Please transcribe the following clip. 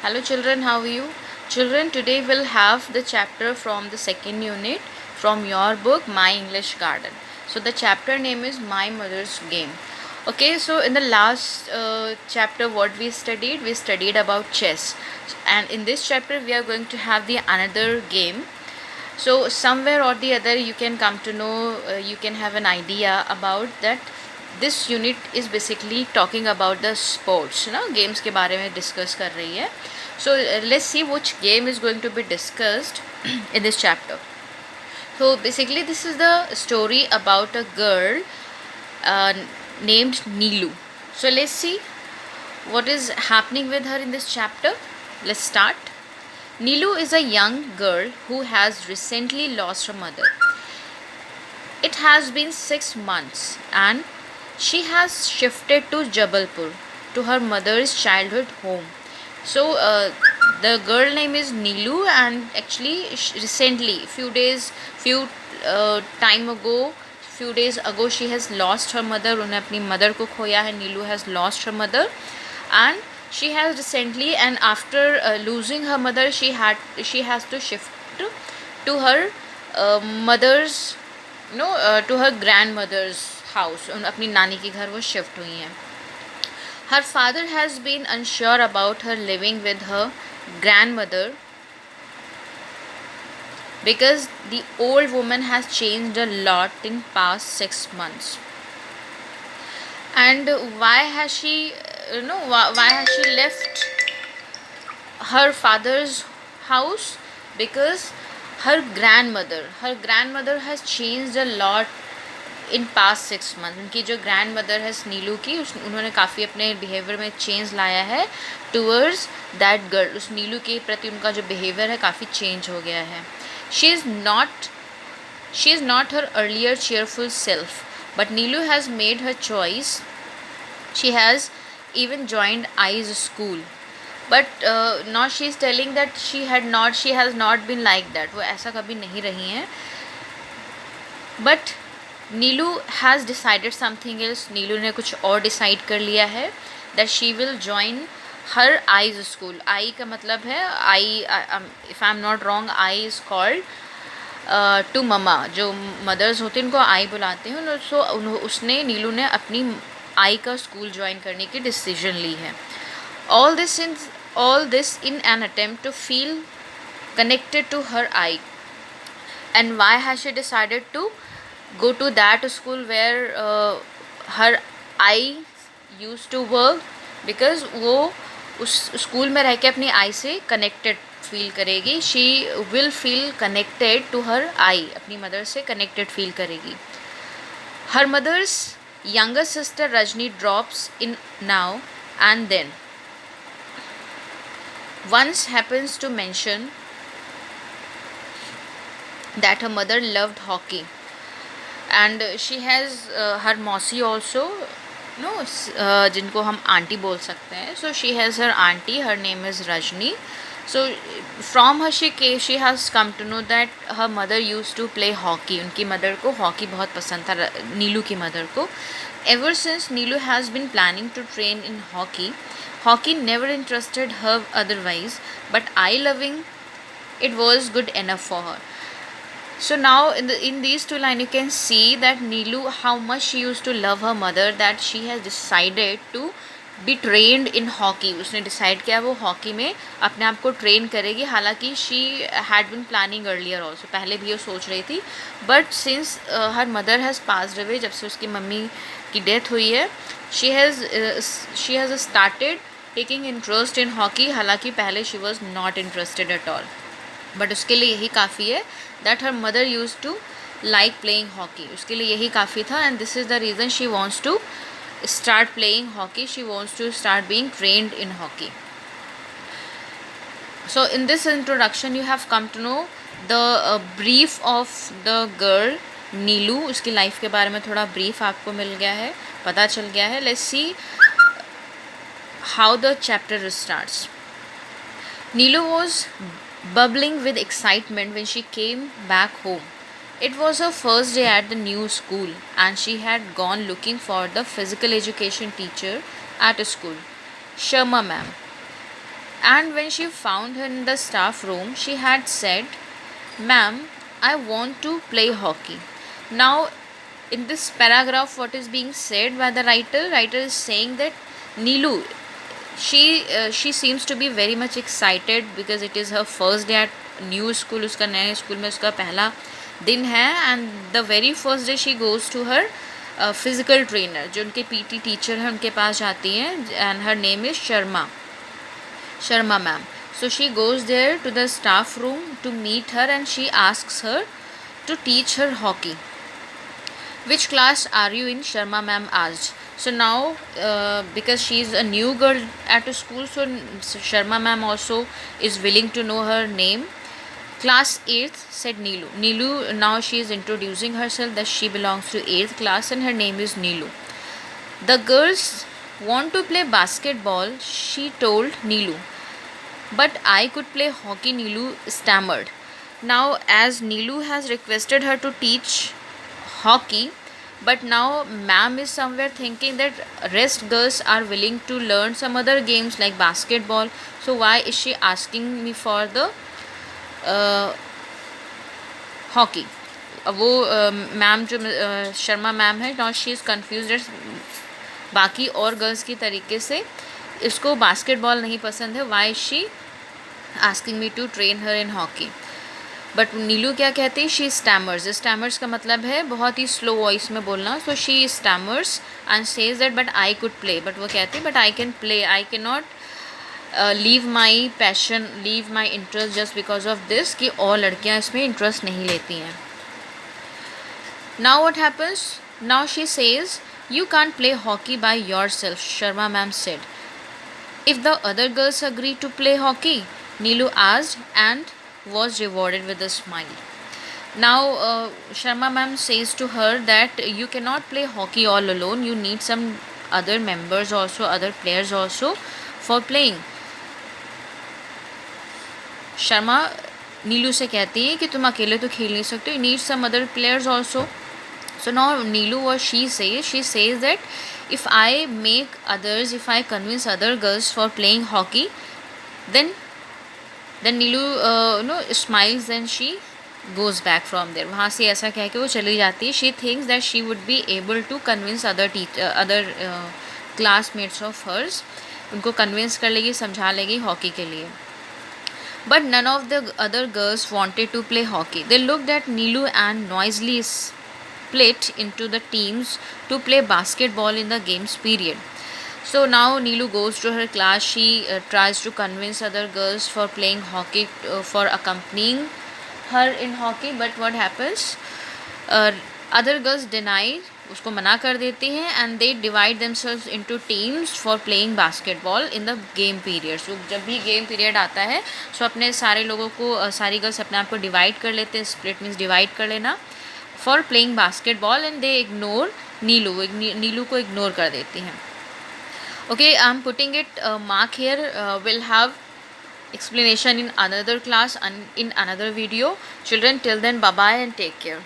Hello children, how are you? Children, today we'll have the chapter from the second unit from your book My English Garden. So the chapter name is My Mother's Game. Okay, so in the last chapter what we studied about chess, and in this chapter we are going to have the another game. So somewhere or the other you can come to know, you can have an idea about that this unit is basically talking about the sports, games के बारे में discuss कर रही है. So let's see which game is going to be discussed in this chapter. So basically this is the story about a girl uh, named Neelu. So let's see what is happening with her in this chapter. Let's start. Neelu is a young girl who has recently lost her mother. It has been 6 months and she has shifted to Jabalpur, to her mother's childhood home. So the girl name is Neelu, and actually recently, few days ago she has lost her mother. उन्हें अपनी mother को खोया है. Neelu has lost her mother, and she has recently, and after losing her mother, she has to shift to her mother's, to her grandmother's house. अपनी नानी के घर वो shift हुई हैं. Her father has been unsure about her living with her grandmother because the old woman has changed a lot in past 6 months. And why has she, why has she left her father's house? Because her grandmother has changed a lot in past 6 month. उनकी जो grand mother है नीलू की, उन्होंने काफ़ी अपने behaviour में change लाया है टूवर्ड्स दैट गर्ल. उस नीलू के प्रति उनका जो बिहेवियर है काफ़ी चेंज हो गया है. She is not her earlier cheerful self, but Neelu has made her choice. She has even joined आईज school, but not she is telling that she has not been like that. वो ऐसा कभी नहीं रही हैं. But Neelu has decided something else. Neelu ने कुछ और डिसाइड कर लिया है. That she will join her आईज स्कूल. आई का मतलब है आई, if I am not wrong, aai is called to mama. जो मदर्स होते हैं उनको आई बुलाते हैं. सो उसने, नीलू ने अपनी आई का स्कूल ज्वाइन करने की डिसीजन ली है. All this in an attempt to feel connected to her aai. And why has she decided to go to that school where her eye used to work? because वो उस स्कूल में रह के अपनी आई से कनेक्टेड फील करेगी. She will feel connected to her आई. अपनी मदर से कनेक्टेड फील करेगी. Her mother's younger sister Rajni drops in now and then. Once happens to mention that her mother loved hockey, and she has her मौसी also, जिनको हम aunty बोल सकते हैं. so she has her auntie, her name is Rajni. so from her she has come to know that her mother used to play hockey. उनकी mother को hockey बहुत पसंद था, नीलू की मदर को. ever since Neelu has been planning to train in hockey never interested her otherwise, but I loving it was good enough for her. So now in these two lines you can see that Neelu, how much she used to love her mother, that she has decided to be trained in hockey. उसने decide किया वो hockey में अपने आप को train करेगी. हालांकि she had been planning earlier also, पहले भी वो सोच रही थी. But since her mother has passed away, जब से उसकी मम्मी की डेथ हुई है, she has started taking interest in hockey. हालांकि पहले she was not interested at all, but उसके लिए यही काफ़ी है that her mother used to like playing hockey. उसके लिए यही काफ़ी था, and this is the reason she wants to start playing hockey. She wants to start being trained in hockey. So in this introduction you have come to know the brief of the girl Neelu. उसकी life के बारे में थोड़ा brief आपको मिल गया है, पता चल गया है. Let's see how the chapter starts. Neelu was bubbling with excitement when she came back home. It was her first day at the new school, and she had gone looking for the physical education teacher at a school, Sharma ma'am. And when she found her in the staff room, she had said, "Ma'am, I want to play hockey." Now, in this paragraph, what is being said by the writer? Writer is saying that Neelu, she seems to be very much excited because it is her first day at new school. उसका नए school में उसका पहला दिन है, and the very first day she goes to her physical trainer, जो उनके PT teacher हैं उनके पास जाती हैं, and her name is Sharma ma'am. So she goes there to the staff room to meet her, and she asks her to teach her hockey. "Which class are you in?" Sharma ma'am asked. So now, because she is a new girl at a school, so Sharma ma'am also is willing to know her name. "Class 8th," said Neelu. Neelu, now she is introducing herself that she belongs to 8th class and her name is Neelu. "The girls want to play basketball," she told Neelu. "But I could play hockey," Neelu stammered. Now, as Neelu has requested her to teach hockey, but now ma'am is somewhere thinking that rest girls are willing to learn some other games like basketball, so why is she asking me for the hockey? वो ma'am जो Sharma ma'am है, now she is confuse, बाकी और girls की तरीके से इसको basketball नहीं पसंद है, why she asking me to train her in hockey. But Neelu क्या कहती है? शी स्टैमर्स. स्टैमर्स का मतलब है बहुत ही स्लो वॉइस में बोलना. So she stammers and says that but I could play. But वो कहती है but I can play, I can not leave my passion, leave my interest just because of this, कि और लड़कियाँ इसमें इंटरेस्ट नहीं लेती हैं. Now what happens? Now she says you can't play hockey by yourself, Sharma ma'am said. If the other girls agree to play hockey, Neelu asked and was rewarded with a smile. Now Sharma ma'am says to her that you cannot play hockey all alone, you need some other members also, other players also for playing. Sharma Neelu से कहती है कि तुम अकेले तो खेल नहीं सकते, you need some other players also. So now Neelu, what she says that if I make others, if I convince other girls for playing hockey, then Neelu smiles and she goes back from there. वहाँ से ऐसा कह के वो चली जाती है. She thinks that she would be able to convince other classmates of hers, उनको convince कर लेगी, समझा लेगी हॉकी के लिए. But none of the other girls wanted to play hockey. They looked at Neelu and noisily split into the teams to play basketball in the games period. So now Neelu goes to her class. She tries to convince other girls for playing hockey, for accompanying her in hockey. But what happens? Other girls deny, उसको मना कर देती हैं, and they divide themselves into teams for playing basketball in the game period. So जब भी game period आता है, so अपने सारे लोगों को, सारी girls अपने आप को divide कर लेते हैं. Split means divide कर लेना, for playing basketball, and they ignore Neelu. नीलू को ignore कर देती हैं. Okay, I'm putting it mark here. We'll have explanation in another class and in another video. Children, till then, bye bye and take care.